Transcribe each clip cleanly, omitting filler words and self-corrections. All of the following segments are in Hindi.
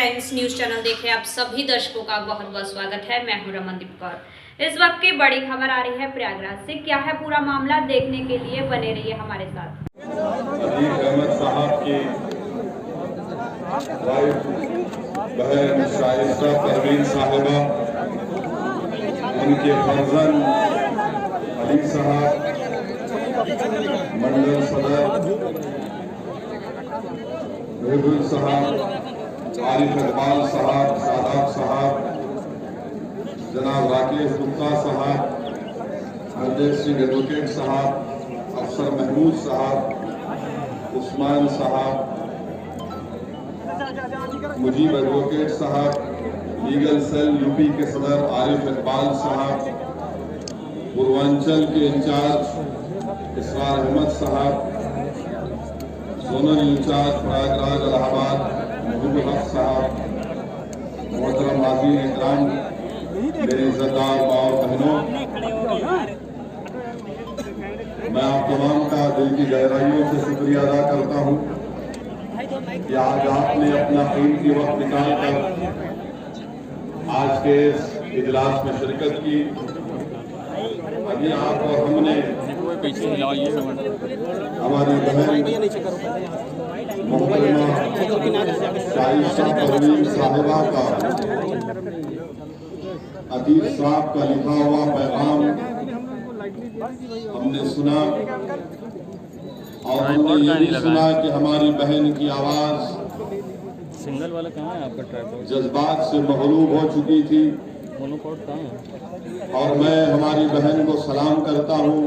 टाइम्स न्यूज चैनल देख रहे आप सभी दर्शकों का बहुत बहुत स्वागत है। मैं हूं रमनदीप कौर। इस वक्त की बड़ी खबर आ रही है प्रयागराज से। क्या है पूरा मामला, देखने के लिए बने रहिए हमारे साथ। अहमद साहब की वाइफ बहन शाइस्ता परवीन साहिबा, उनके फर्जन अली साहब, मंडल सदर महबूब साहब, आरिफ इकबाल साहब, सादात साहब, जनाब राकेश गुप्ता साहब, हरदेव सिंह एडवोकेट साहब, अफसर महमूद साहब, उस्मान साहब, मुजीब एडवोकेट साहब, लीगल सेल यूपी के सदर आरिफ इकबाल साहब, पूर्वांचल के इंचार्ज इसरार अहमद साहब, जोनल इंचार्ज प्रयागराज इलाहाबाद महबूब हक साहब, मोहतरम हाज़रीन इकराम, मेरे इज़्ज़तदार माँ और बहनों, मैं आप तमाम का दिल की गहराइयों से शुक्रिया अदा करता हूँ कि आज आपने अपना कीमती वक्त निकाल कर आज के इस इजलास में शिरकत की। अभी आप और हमने हमारी बहन मोहतरमा शाइस्ता परवीन साहिबा का अतीफ साहब का लिखा हुआ पैगाम हमने सुना और हमने ये भी सुना कि हमारी बहन की आवाज सिंगल वाला कहाँ है आपका ट्रैक? जज्बात से मगलूब हो चुकी थी। मोनोकोड कहाँ है? और मैं हमारी बहन को सलाम करता हूँ,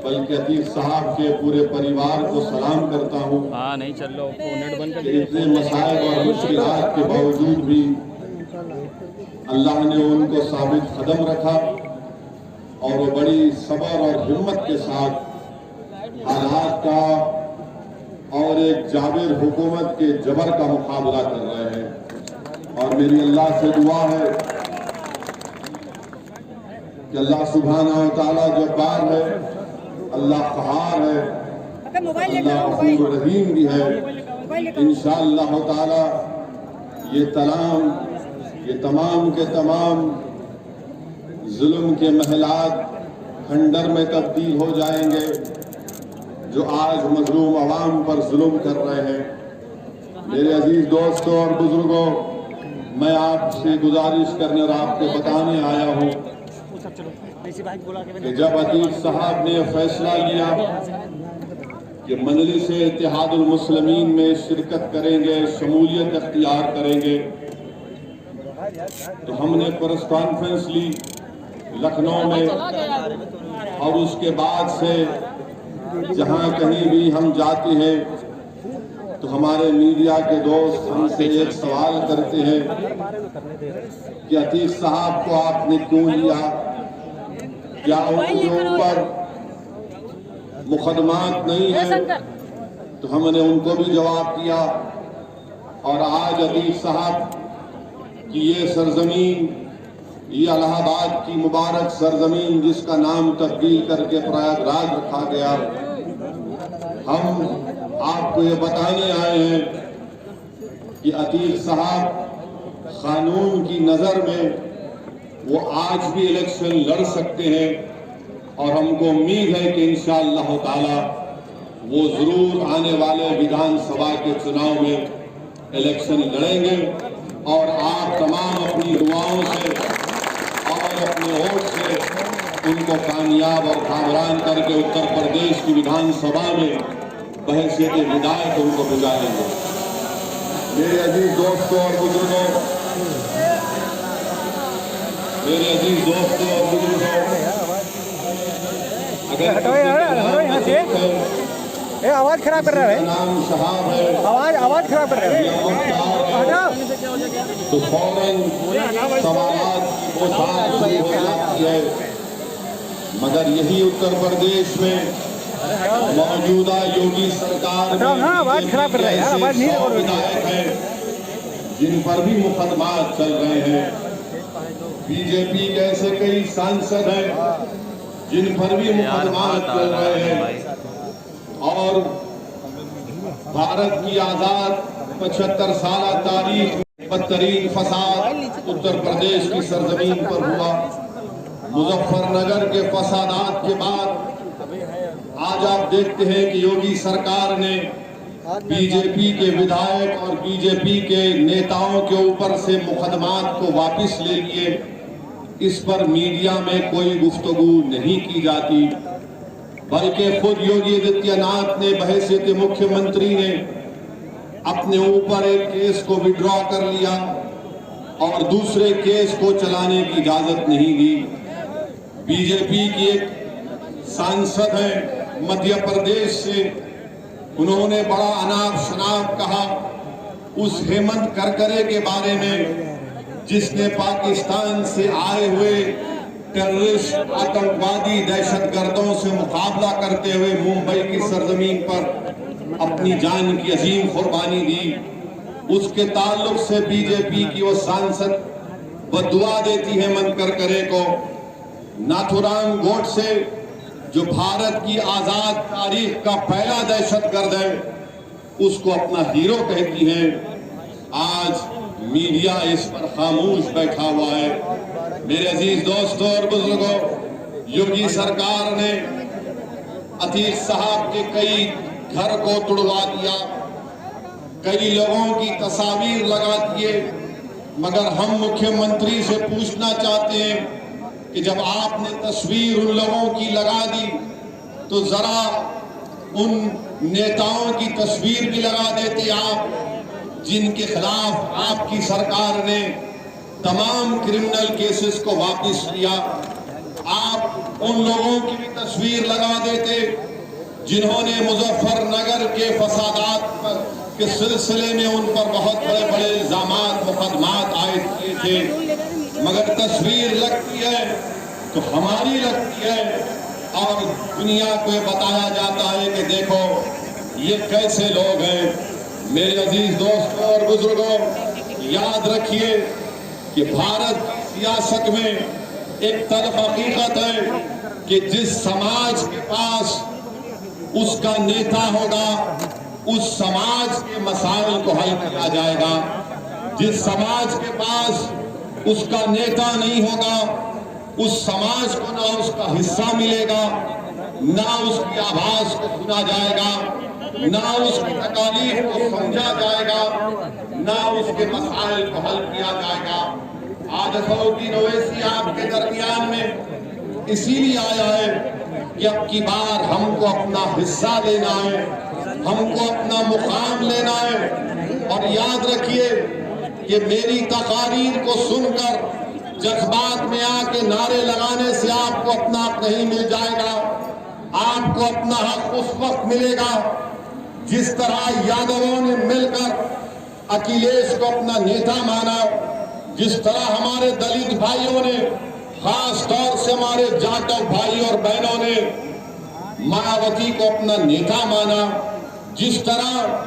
बल्कि अतीफ साहब के पूरे परिवार को सलाम करता हूँ। हाँ नहीं चल रहा, नेट बंद कर इतने मसाइब और मुश्किलात के बावजूद भी अल्लाह ने उनको साबित कदम रखा और वो बड़ी सब्र और हिम्मत के साथ हालात का और एक जाबिर हुकूमत के जबर का मुकाबला कर रहे हैं। और मेरी अल्लाह से दुआ है कि अल्लाह सुब्हानहू व तआला जब्बार है, अल्लाह क़हार है, अल्लाह गफूर रहीम भी है। इंशाअल्लाह ताला ये तमाम के तमाम जुल्म के महलात खंडर में तब्दील हो जाएंगे जो आज मजलूम अवाम पर जुल्म कर रहे हैं। मेरे अजीज दोस्तों और बुजुर्गों, मैं आपसे गुजारिश करने और आपको बताने आया हूँ कि जब अतीफ साहब ने फैसला लिया कि मजलिस इत्तेहादुल मुस्लिमीन में शिरकत करेंगे, शमूलियत अख्तियार करेंगे, तो हमने प्रेस कॉन्फ्रेंस ली लखनऊ में। और उसके बाद से जहां कहीं भी हम जाते हैं तो हमारे मीडिया के दोस्त हमसे एक सवाल करते हैं कि अतीफ साहब को आपने क्यों लिया, क्या उनके ऊपर मुकदमात नहीं है? तो हमने उनको भी जवाब दिया। और आज अतीफ साहब की ये सरजमीन, ये इलाहाबाद की मुबारक सरजमीन जिसका नाम तब्दील करके प्रयागराज रखा गया, हम आपको ये बताने आए हैं कि अतीफ साहब कानून की नज़र में वो आज भी इलेक्शन लड़ सकते हैं और हमको उम्मीद है कि इंशाअल्लाह ताला वो ज़रूर आने वाले विधानसभा के चुनाव में इलेक्शन लड़ेंगे। और आप तमाम अपनी दुआओं से और अपने वोट से उनको कामयाब और कामरान करके उत्तर प्रदेश की विधानसभा में बहैसियत विधायक उनको भिजा देंगे। मेरे अजीज दोस्तों और बुजुर्गों, अगर आवाज खराब कर रहा है, नाम साहब है, आवाज खराब कर रहा है, तो फौरन सवालात की बौछार शुरू हो जाती है। मगर यही उत्तर प्रदेश में मौजूदा योगी सरकार आवाज खराब कर रहा है यार, आवाज नहीं हो विधायक हैं जिन पर भी मुकदमात चल रहे हैं। बीजेपी के ऐसे कई सांसद हैं जिन पर भी मुकदमात चल रहे हैं। और भारत की आजाद 75 साल तारीख में बदतरीन फसाद उत्तर प्रदेश की सरजमीन पर हुआ। मुजफ्फरनगर के फसादात के बाद आज आप देखते हैं कि योगी सरकार ने बीजेपी के विधायक और बीजेपी के नेताओं के ऊपर से मुकदमात को वापस ले लिए। इस पर मीडिया में कोई गुफ्तगू नहीं की जाती, बल्कि खुद योगी आदित्यनाथ ने बहैसियत मुख्यमंत्री ने अपने ऊपर एक केस को विड्रॉ कर लिया और दूसरे केस को चलाने की इजाजत नहीं दी। बीजेपी की एक सांसद है मध्य प्रदेश से, उन्होंने बड़ा अनाप शनाप कहा उस हेमंत करकरे के बारे में जिसने पाकिस्तान से आए हुए टेररिस्ट आतंकवादी दहशतगर्दों से मुकाबला करते हुए मुंबई की सरजमीन पर अपनी जान की अजीम कुर्बानी दी। उसके ताल्लुक से बीजेपी की वो सांसद बददुआ देती है हेमंत करकरे को। नाथुराम गोडसे जो भारत की आजाद तारीख का पहला दहशतगर्द है, उसको अपना हीरो कहती है। आज मीडिया इस पर खामोश बैठा हुआ है। मेरे अजीज दोस्तों और बुजुर्गों, योगी सरकार ने अतीक साहब के कई घर को तुड़वा दिया, कई लोगों की तस्वीर लगा दिए, मगर हम मुख्यमंत्री से पूछना चाहते हैं कि जब आपने तस्वीर उन लोगों की लगा दी तो जरा उन नेताओं की तस्वीर भी लगा देते आप जिनके खिलाफ आपकी सरकार ने तमाम क्रिमिनल केसेस को वापस लिया। आप उन लोगों की भी तस्वीर लगा देते जिन्होंने मुजफ्फरनगर के फसादात के सिलसिले में उन पर बहुत बड़े बड़े इल्जामात मुकदमात आयद किए थे, मगर तस्वीर लगती है तो हमारी लगती है और दुनिया को बताया जाता है कि देखो ये कैसे लोग हैं। मेरे अजीज दोस्तों और बुजुर्गों, याद रखिए कि भारत की सियासत में एक तल्ख हकीकत है कि जिस समाज के पास उसका नेता होगा उस समाज के मसाइल को हल किया जाएगा। जिस समाज के पास उसका नेता नहीं होगा उस समाज को ना उसका हिस्सा मिलेगा, ना उसकी आवाज को सुना जाएगा, ना उसकी तकलीफ को समझा जाएगा, ना उसके मसाइल को हल किया जाएगा। आज असदुद्दीन ओवैसी आपके दरमियान में इसीलिए आया है कि अब की बार हमको अपना हिस्सा लेना है, हमको अपना मुकाम लेना है। और याद रखिए कि मेरी तकारीर को सुनकर जज्बात में आके नारे लगाने से आपको अपना हक नहीं मिल जाएगा। आपको अपना हक उस वक्त मिलेगा जिस तरह यादवों ने मिलकर अखिलेश को अपना नेता माना, जिस तरह हमारे दलित भाइयों ने, खास तौर से हमारे जाटव भाई और बहनों ने मायावती को अपना नेता माना, जिस तरह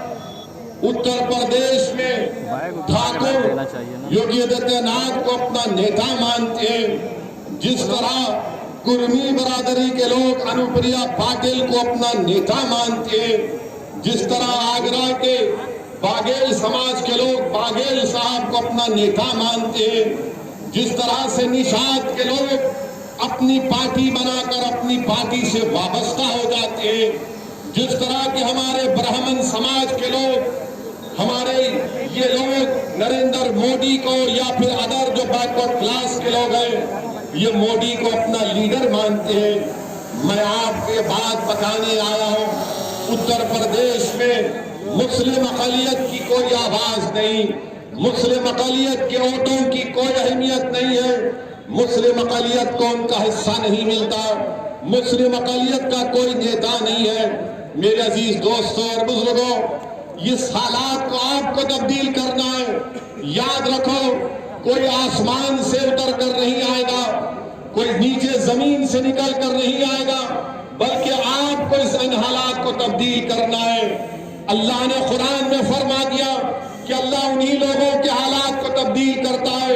उत्तर प्रदेश में ठाकुर योगी आदित्यनाथ को अपना नेता मानते हैं, जिस तरह कुर्मी बरादरी के लोग अनुप्रिया पाटिल को अपना नेता मानते हैं, जिस तरह आगरा के बाघेल समाज के लोग बाघेल साहब को अपना नेता मानते हैं, जिस तरह से निषाद के लोग अपनी पार्टी बनाकर अपनी पार्टी से वाबस्ता हो जाते हैं, जिस तरह के हमारे ब्राह्मण समाज के लोग, हमारे ये लोग नरेंद्र मोदी को या फिर अदर जो बैकवर्ड क्लास के लोग हैं ये मोदी को अपना लीडर मानते हैं। मैं आपको ये बात बताने आया हूँ, उत्तर प्रदेश में मुस्लिम अक़लियत की कोई आवाज नहीं, मुस्लिम अक़लियत के वोटों की कोई अहमियत नहीं है, मुस्लिम अक़लियत को उनका हिस्सा नहीं मिलता, मुस्लिम अक़लियत का कोई नेता नहीं है। मेरे अजीज दोस्तों और बुजुर्गों, इस हालात को आपको तब्दील करना है। याद रखो, कोई आसमान से उतर कर नहीं आएगा, कोई नीचे जमीन से निकल कर नहीं आएगा, बल्कि आपको इन हालात को तब्दील करना है। अल्लाह ने कुरान में फरमा दिया कि अल्लाह उन्हीं लोगों के हालात को तब्दील करता है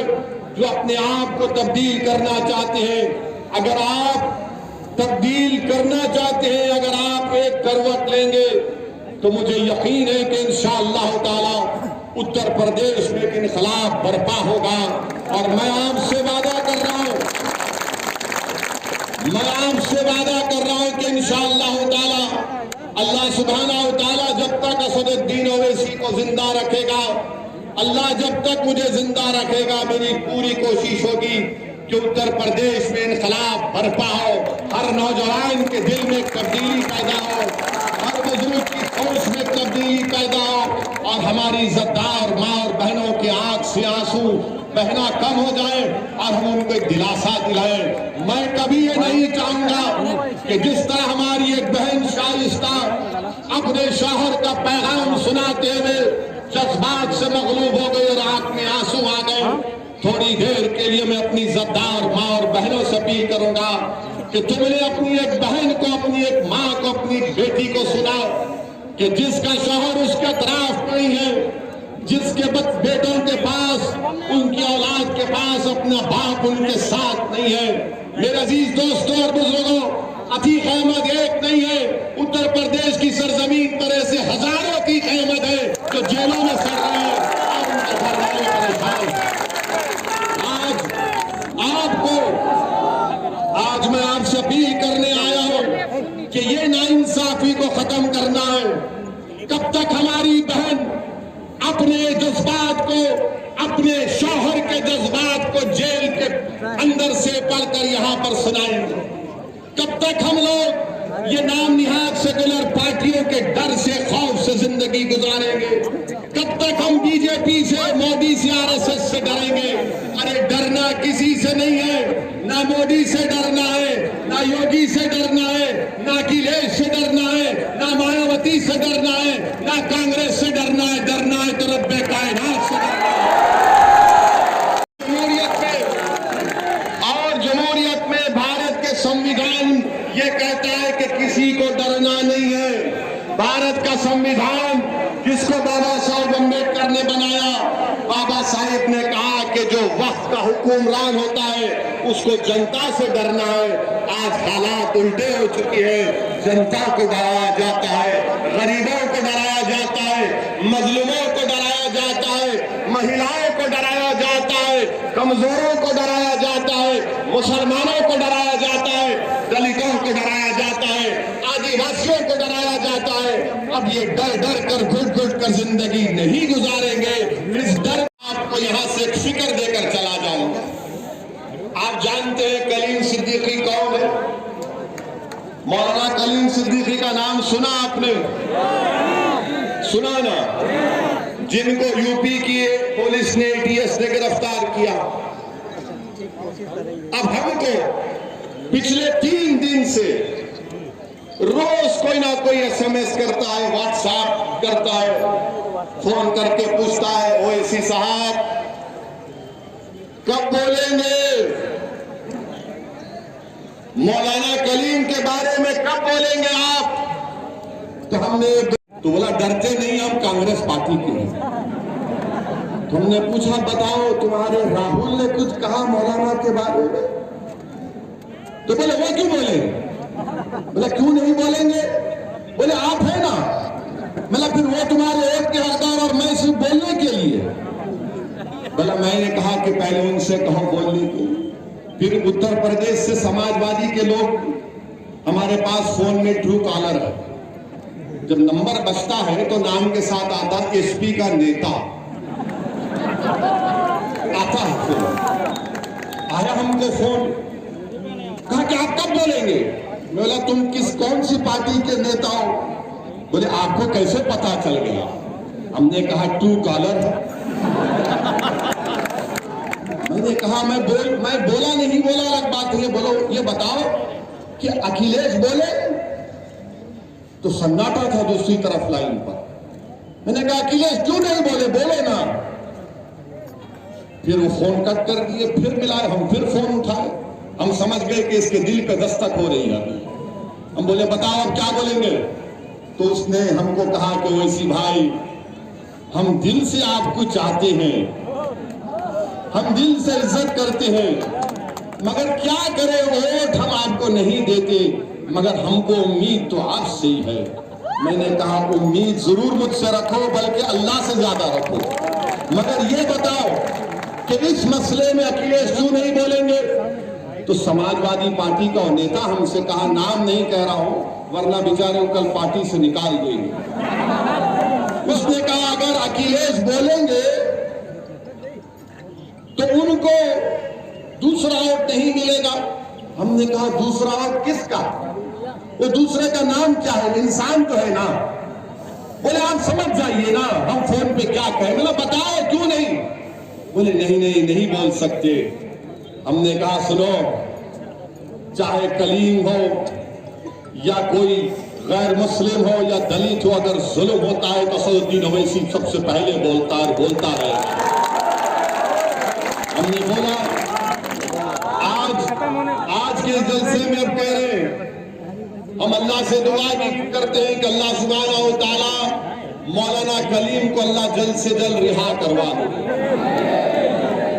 जो अपने आप को तब्दील करना चाहते हैं। अगर आप तब्दील करना चाहते हैं, अगर आप एक करवट लेंगे तो मुझे यकीन है कि इंशाअल्लाह ताला उत्तर प्रदेश में इनकलाब बर्पा होगा। और मैं आपसे वादा कर रहा हूं, कि इंशाअल्लाह ताला अल्लाह सुब्हानहू व तआला जब तक असदुद्दीन ओवैसी को जिंदा रखेगा, अल्लाह जब तक मुझे जिंदा रखेगा, मेरी पूरी कोशिश होगी कि उत्तर प्रदेश में इनकलाब बर्पा हो, हर नौजवान के दिल में तब्दीली पैदा हो, हर बुजुर्ग की सोच में तब्दीली पैदा हो और हमारी इज्जतदार माँ और बहनों की आंख से आंसू बहना कम हो जाए और हम उनको एक दिलासा दिलाएं। मैं कभी ये नहीं चाहूंगा कि जिस तरह हमारी एक बहन शाइस्ता अपने शौहर का पैगाम सुनाते हुए जज्बात से मगलूब हो गई और आंख में आंसू आ गए। थोड़ी देर के लिए मैं अपनी इज्जतदार माँ और बहनों से अपील करूंगा कि तुमने अपनी एक बहन को, अपनी एक माँ को, अपनी बेटी को सुनाओ कि जिसका शौहर उसके तरफ नहीं है, जिसके बेटों के पास, उनकी औलाद के पास अपना बाप उनके साथ नहीं है। मेरे अजीज दोस्तों और बुजुर्गों, अतीक अहमद एक नहीं है, उत्तर प्रदेश की सरजमीन पर ऐसे हजारों अतीक अहमद है जो जेलों में सड़ रहे हैं और उनके घर वाले परेशान हैं। आज मैं आपसे अपील करने आया हूं कि ये नाइंसाफी को खत्म करना है। कब तक हमारी बहन अपने जज्बात को, अपने शौहर के जज्बात को जेल के अंदर से पढ़कर यहाँ पर सुनाएंगे? कब तक हम लोग ये नाम निहाद सेकुलर पार्टियों के डर से, खौफ से जिंदगी गुजारेंगे? कब तक हम बीजेपी से, मोदी से, आरएसएस से डरेंगे? अरे डरना किसी से नहीं है, ना मोदी से डरना है, ना योगी से डरना है, ना अखिलेश से डरना है, ना मायावती से डरना है, ना कांग्रेस से डरना है। डरना है तो रब्बे कायनात से डरना है। जमहूरियत में भारत के संविधान ये कहता है कि किसी को डरना नहीं है। भारत का संविधान जिसको बाबा साहब अम्बेडकर ने बनाया, बाबा साहेब ने कहा कि जो वक्त का हुक्मरान होता है उसको जनता से डरना है। आज हालात उल्टे हो चुके हैं, जनता को डराया जाता है, गरीबों को डराया जाता है, मजलूमों को डराया जाता है, महिलाओं को डराया जाता है, कमजोरों को डराया जाता है, मुसलमानों को डराया जाता है, दलितों को डराया जाता है, आदिवासियों को डराया जाता है। अब ये डर डर कर, घुट घुट कर जिंदगी नहीं गुजारेंगे। इस डर आपको यहाँ से एक फिक्र देकर चला जाऊंगा। आप जानते हैं कलीम सिद्दीकी कौन है? मौलाना कलीम सिद्दीकी का नाम सुना आपने? सुना ना? जिनको यूपी की पुलिस ने, ATS ने गिरफ्तार किया। अब हमको पिछले 3 दिन से रोज कोई ना कोई SMS करता है, व्हाट्सएप करता है, फोन करके पूछता है, ओवैसी साहब कब बोलेंगे? मौलाना कलीम के बारे में कब बोलेंगे आप? तो हमने तो बोला डरते नहीं, हम कांग्रेस पार्टी के हैं। तो हमने पूछा बताओ तुम्हारे राहुल ने कुछ कहा मौलाना के बारे में? तो बोले वो क्यों बोलेंगे? बोला क्यों नहीं बोलेंगे? बोले आप है ना। मतलब फिर वो तुम्हारे वोट के हकदार और मैं सिर्फ बोलने के लिए? बोला मैंने कहा कि पहले उनसे कहो बोलने के लिए। फिर उत्तर प्रदेश से समाजवादी के लोग हमारे पास फोन में ट्रू कॉलर है, जब नंबर बजता है तो नाम के साथ आता SP का नेता आता है। आया हमको फोन, कहा कि आप कब बोलेंगे? बोला तुम कौन सी पार्टी के नेता हो? बोले आपको कैसे पता चल गया? हमने कहा ट्रू कॉलर। मैंने कहा मैं बोला नहीं, बोला अलग बात है, बोलो ये बताओ कि अखिलेश बोले? तो सन्नाटा था दूसरी तरफ लाइन पर। मैंने कहा अखिलेश क्यों नहीं बोले, बोलो ना। फिर वो फोन कट कर दिए, फिर मिलाए, हम फिर फोन उठाए। हम समझ गए कि इसके दिल पे दस्तक हो रही है। हम बोले बताओ अब क्या बोलेंगे? तो उसने हमको कहा कि ओवैसी भाई हम दिल से आपको चाहते हैं, हम दिल से इज्जत करते हैं, मगर क्या करें वोट हम आपको नहीं देते, मगर हमको उम्मीद तो आपसे ही है। मैंने कहा उम्मीद जरूर मुझसे रखो, बल्कि अल्लाह से ज्यादा रखो, मगर ये बताओ कि इस मसले में अखिलेश क्यों नहीं बोलेंगे? तो समाजवादी पार्टी का नेता हमसे कहा, नाम नहीं कह रहा हूं वरना बेचारे कल पार्टी से निकाल देंगे। उसने कहा अगर अखिलेश बोलेंगे तो उनको दूसरा वोट नहीं मिलेगा। हमने कहा दूसरा वोट किसका? वो दूसरे का नाम क्या है? इंसान तो है ना। बोले आप समझ जाइए ना, हम फोन पे क्या कहें। बोला बताओ क्यों नहीं? बोले नहीं बोल सकते। हमने कहा सुनो, चाहे कलीम हो या कोई गैर मुस्लिम हो या दलित हो, अगर जुल्म होता है तो असदुद्दीन ओवैसी सबसे पहले बोलता है। हमने बोला आज के जलसे में अब कह रहे हैं, हम अल्लाह से दुआ भी करते हैं कि अल्लाह सुब्हानहू व तआला मौलाना कलीम को अल्लाह जल्द से जल्द रिहा करवा दे।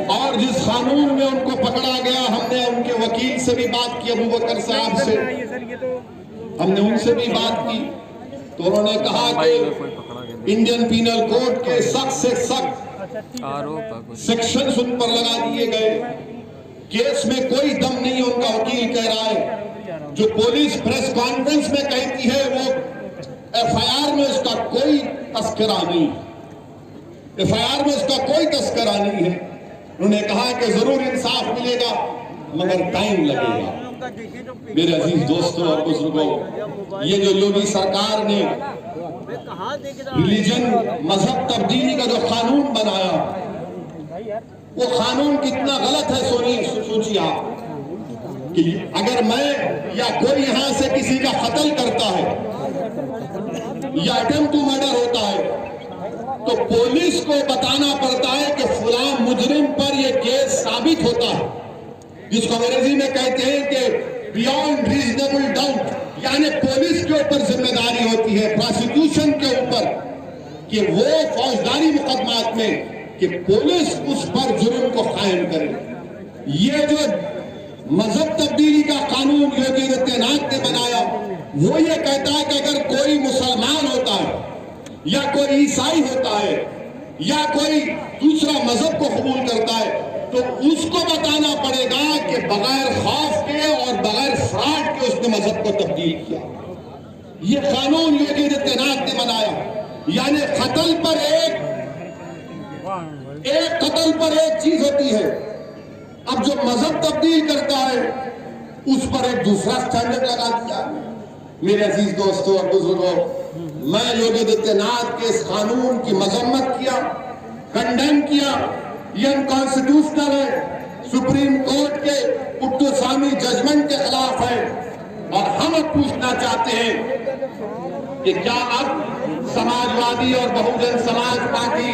और जिस कानून में उनको पकड़ा गया, हमने उनके वकील से भी बात की, अबू बकर साहब से हमने उनसे भी बात की, तो उन्होंने कहा कि इंडियन पीनल कोड के सख्त से सख्त सेक्शन उन पर लगा दिए गए। केस में कोई दम नहीं, उनका वकील कह रहा है। जो पुलिस प्रेस कॉन्फ्रेंस में कहती है वो एफआईआर में उसका कोई तस्करा नहीं, एफआईआर में उसका कोई तस्करा नहीं है। उन्होंने कहा कि जरूर इंसाफ मिलेगा मगर टाइम लगेगा। मेरे अजीज दोस्तों और बुजुर्गों, ये जो योगी सरकार ने रिलीजन मजहब तब्दीली का जो कानून बनाया, वो कानून कितना गलत है सोचिए आप कि अगर मैं या कोई यहां से किसी का कत्ल करता है या अटेम्प्ट टू मर्डर होता है तो पुलिस को बताना पड़ता है कि फलां मुजरिम पर यह केस साबित होता है, जिसको अंग्रेजी में कहते हैं कि बियॉन्ड रीजनेबल डाउट, यानी पुलिस के ऊपर जिम्मेदारी होती है, प्रोसिक्यूशन के ऊपर, कि वो फौजदारी मुकदमात में कि पुलिस उस पर जुर्म को कायम करे। ये जो मजहब तब्दीली का कानून योगी आदित्यनाथ ने बनाया, वो ये कहता है कि अगर कोई मुसलमान होता है या कोई ईसाई होता है या कोई दूसरा मजहब को कबूल करता है तो उसको बताना पड़ेगा कि बगैर खौफ के और बगैर फ्रॉड के उसने मजहब को तब्दील किया। ये कानून योगी आदित्यनाथ ने बनाया, यानी कत्ल पर एक कत्ल पर एक चीज होती है। अब जो मजहब तब्दील करता है उस पर एक दूसरा स्टैंडर्ड लगा दिया। मेरे अजीज दोस्तों और बुजुर्गों, मैं योगी आदित्यनाथ के इस कानून की मजम्मत किया, कंडेम किया। ये अनकॉन्स्टिट्यूशनल है, सुप्रीम कोर्ट के पुट्टुस्वामी जजमेंट के खिलाफ है। और हम अब पूछना चाहते हैं कि क्या अब समाजवादी और बहुजन समाज पार्टी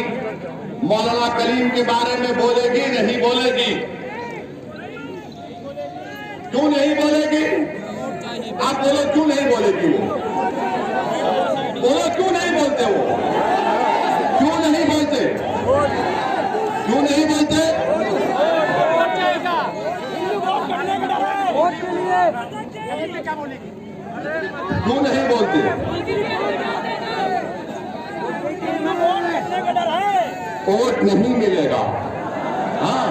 मौलाना कलीम के बारे में बोलेगी? नहीं बोलेगी। क्यों नहीं बोलेगी? आप बोलो क्यों नहीं बोलेगी? वो बोलो क्यों नहीं बोलते? वो क्यों नहीं बोलते? क्यों नहीं बोलते? क्यों नहीं बोलते? वोट नहीं मिलेगा। हाँ,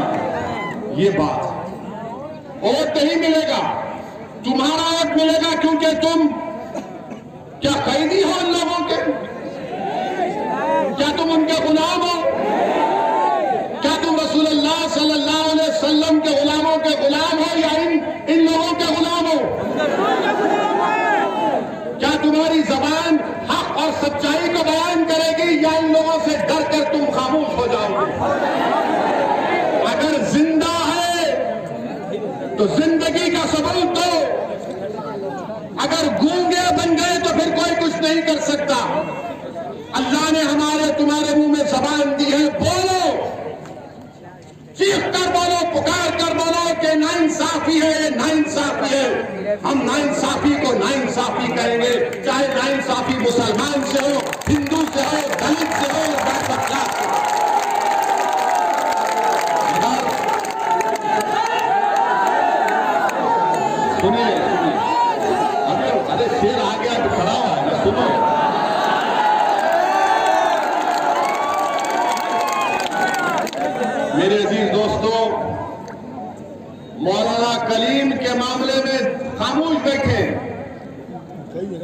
ये बात, वोट नहीं मिलेगा। तुम्हारा वोट मिलेगा क्योंकि तुम क्या कैदी हो उन लोगों के? क्या तुम उनके गुलाम हो? क्या तुम रसूलुल्लाह सल्लल्लाहु अलैहि वसल्लम के गुलामों के गुलाम हो या इन लोगों के गुलाम हो? क्या तुम्हारी जबान हक और सच्चाई को बयान करेगी या इन लोगों से डर कर तुम खामोश हो जाओगे? अगर जिंदा है तो जिंदगी का सबूत दो, अगर गूंगे बन गए तो फिर कोई कुछ नहीं कर सकता। अल्लाह ने हमारे तुम्हारे मुंह में जबान दी है, बोलो, चीख कर बोलो, पुकार कर बोलो कि नाइंसाफी है, नाइंसाफी है। हम नाइंसाफी को नाइंसाफी कहेंगे, चाहे नाइंसाफी मुसलमान से हो, हिंदू से हो, दलित से हो या बच्चा से हो। सुनिए, अरे शेर आ गया तो खड़ा हुआ है ना, सुनो। मौलाना कलीम के मामले में खामोश बैठे।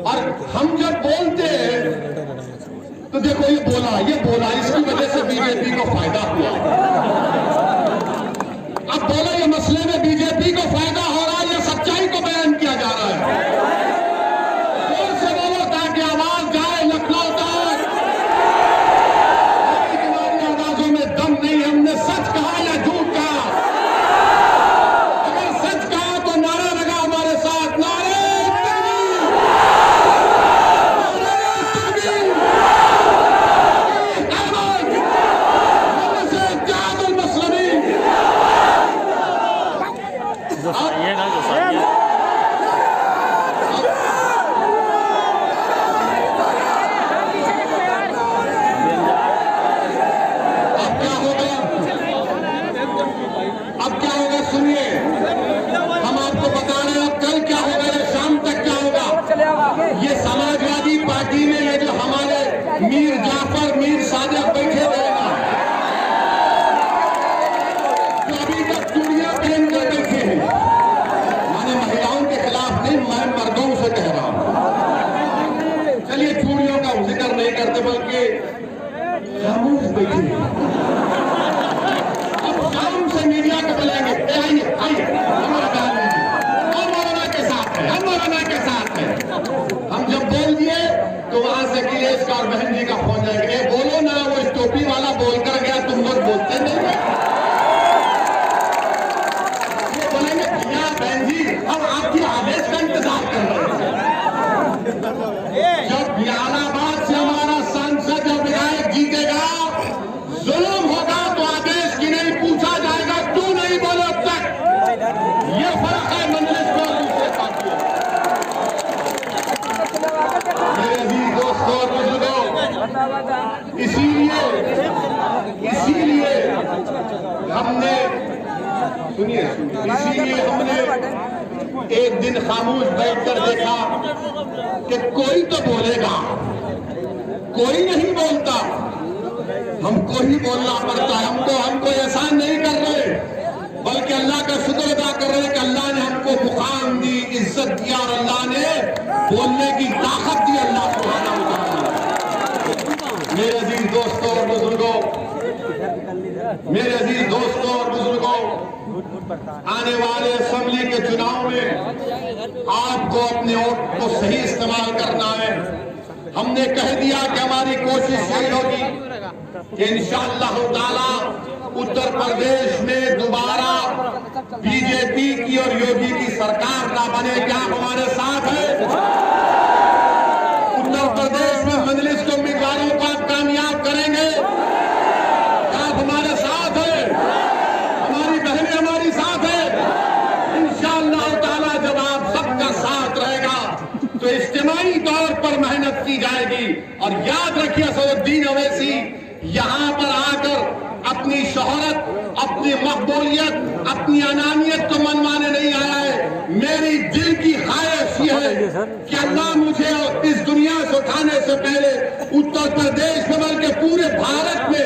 और हम जब बोलते हैं तो देखो ये बोला इसकी वजह से बीजेपी को फायदा हुआ। अब बोलो ये मसले में बीजेपी को फायदा हो रहा है या सच्चाई को बयान किया जा रहा है? जोर से बोलो ताकि आवाज जाए लखनऊ तक। तुम्हारी आवाजों में दम नहीं। हमने सच कहा या झूठ कहा? अगर सच कहा तो नारा लगा हमारे साथ, नारे तकबीर, नारे तकबीर, अहमद, मुझसे इत्तेहादुल मुस्लिमीन। ये ना जो साथ अब क्या होगा सुनिए, हम आपको बता रहे हैं अब कल क्या होगा या शाम तक क्या होगा। ये समाजवादी पार्टी में ये जो हमारे मीर जाफर मीर सादिक बैठे हुए हैं, जो अभी तक चूड़ियां पहनकर बैठे हैं, मैंने महिलाओं के खिलाफ नहीं, मैं मर्दों से कह रहा हूं। चलिए चूड़ियों का जिक्र नहीं करते बल्कि खामोश बैठे हैं। शाम से मीडिया को बुलाएंगे, आइए आइए हमारा बयान लीजिए, हम मौलाना के साथ हैं, हम मौलाना के साथ हैं। हम जब बोल दिए तो वहां से अखिलेश का और बहन जी का फोन जाएगा, ये बोलो ना, वो इस टोपी वाला बोलकर गया, तुम लोग बोलते नहीं है। ये बोलेंगे भैया बहन जी हम आपकी आदेश का इंतजार कर रहे हैं। जब इलाहाबाद से हमारा सांसद या विधायक जीतेगा, जुल्म होगा तो आदेश की नहीं पूछा जाएगा, क्यों नहीं बोले अब तक। ये फर्क है मजलिस को दूसरे पार्टियों। मेरे अजीज दोस्तों और बुजुर्गों, इसीलिए हमने सुनिए इसीलिए हमने एक दिन खामोश बैठकर देखा कि कोई तो बोलेगा, कोई नहीं बोलता। हमको ही बोलना पड़ता है। हमको एहसान नहीं कर रहे, बल्कि अल्लाह का शुक्र अदा कर रहे हैं कि अल्लाह ने हमको मुकाम दी, इज्जत दिया और अल्लाह ने बोलने की ताकत दी। अल्लाह सुब्हानहू व तआला। मेरे अजीज दोस्तों और बुजुर्गों, मेरे अजीज दोस्तों और बुजुर्गों, आने वाले असेंबली के चुनाव में आपको अपने वोट को सही इस्तेमाल करना है। हमने कह दिया कि हमारी कोशिश यही होगी कि इंशाअल्लाह ताला उत्तर प्रदेश में दोबारा बीजेपी की और योगी की सरकार ना बने। क्या आप हमारे साथ हैं? उत्तर प्रदेश में मजलिस के उम्मीदवारों को आप कामयाब करेंगे? क्या आप हमारे साथ हैं? हमारी बहनें हमारी साथ हैं? इंशाअल्लाह ताला जब आप सबका साथ रहेगा तो इज्तिमाई तौर पर मेहनत की जाएगी। और याद रखिए असदुद्दीन अवैसी यहां पर आकर अपनी शोहरत, अपनी मकबूलियत, अपनी अनानियत को मनवाने नहीं आया है। मेरी दिल की ख्वाहिश ये है कि अल्लाह मुझे इस दुनिया से उठाने से पहले उत्तर प्रदेश में बल्कि पूरे भारत में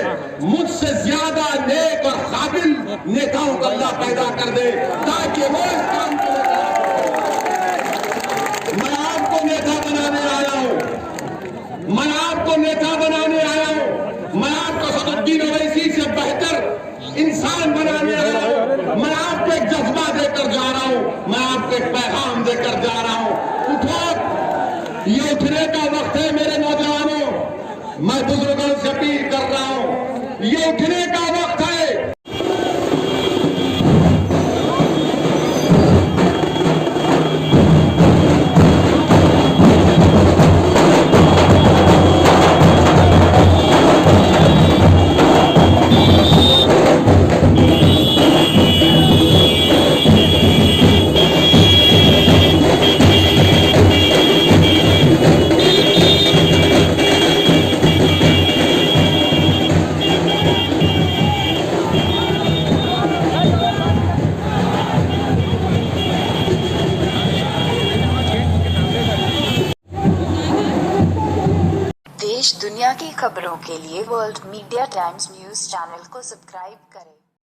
मुझसे ज्यादा नेक और काबिल नेताओं को अल्लाह पैदा कर दे, ताकि वो इस काम को मैं आपको नेता बनाने आया हूं, मैं आपको नेता बनाने आया हूं, मैं आपको असदुद्दीन अवैसी से बेहतर इंसान बनाने आया हूं। मैं आपको एक जज्बा देकर जा रहा हूं, मैं आपको एक पैगाम देकर जा रहा हूं। उठो, ये उठने का वक्त है मेरे नौजवानों। मैं बुजुर्गों से अपील कर रहा हूं, ये उठने का वक्त है। देश दुनिया की खबरों के लिए world media times news channel को सब्सक्राइब करें।